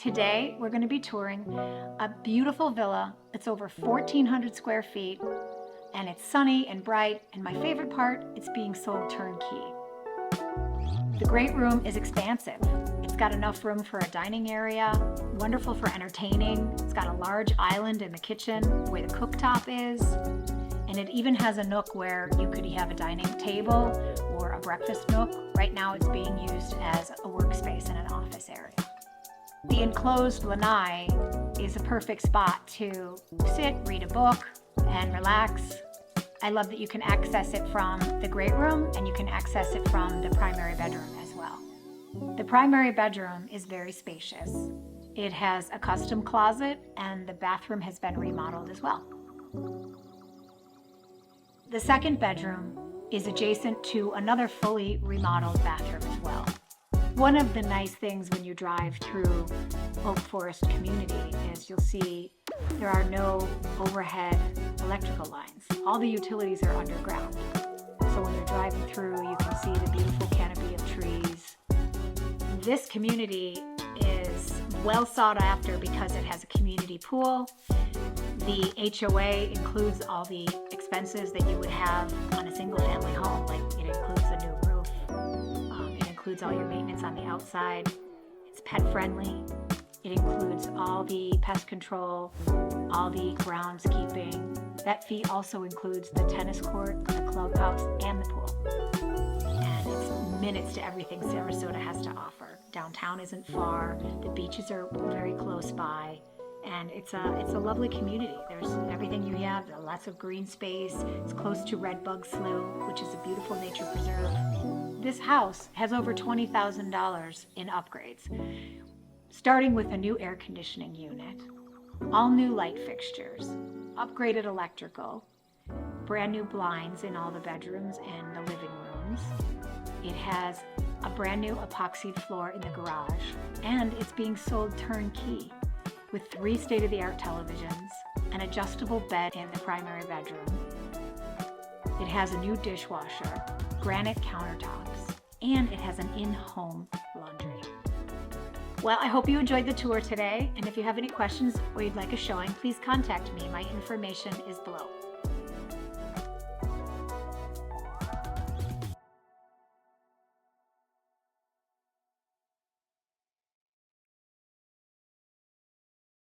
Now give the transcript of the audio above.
Today, we're going to be touring a beautiful villa. It's over 1,400 square feet, and it's sunny and bright, and my favorite part, it's being sold turnkey. The great room is expansive. It's got enough room for a dining area, wonderful for entertaining. It's got a large island in the kitchen where the cooktop is, and it even has a nook where you could have a dining table or a breakfast nook. Right now it's being used as a workspace in an office area. The enclosed lanai is a perfect spot to sit, read a book, and relax. I love that you can access it from the great room and you can access it from the primary bedroom as well. The primary bedroom is very spacious. It has a custom closet and the bathroom has been remodeled as well. The second bedroom is adjacent to another fully remodeled bathroom as well. One of the nice things when you drive through Oak Forest community is you'll see there are no overhead electrical lines. All the utilities are underground. So when you're driving through, you can see the beautiful canopy of trees. This community is well sought after because it has a community pool. The HOA includes all the expenses that you would have on a single family home, like it includes a new roof, it includes all your maintenance on the outside, it's pet friendly, it includes all the pest control, all the groundskeeping. That fee also includes the tennis court, the clubhouse, and the pool. And it's minutes to everything Sarasota has to offer. Downtown isn't far, the beaches are very close by, and it's a lovely community. There's everything you have, lots of green space. It's close to Redbug Slough, which is a beautiful nature preserve. This house has over $20,000 in upgrades, starting with a new air conditioning unit, all new light fixtures, upgraded electrical, brand new blinds in all the bedrooms and the living rooms. It has a brand new epoxied floor in the garage, and it's being sold turnkey with 3 state-of-the-art televisions, an adjustable bed in the primary bedroom. It has a new dishwasher, granite countertops, and it has an in-home laundry. Well, I hope you enjoyed the tour today, and if you have any questions or you'd like a showing, please contact me. My information is below.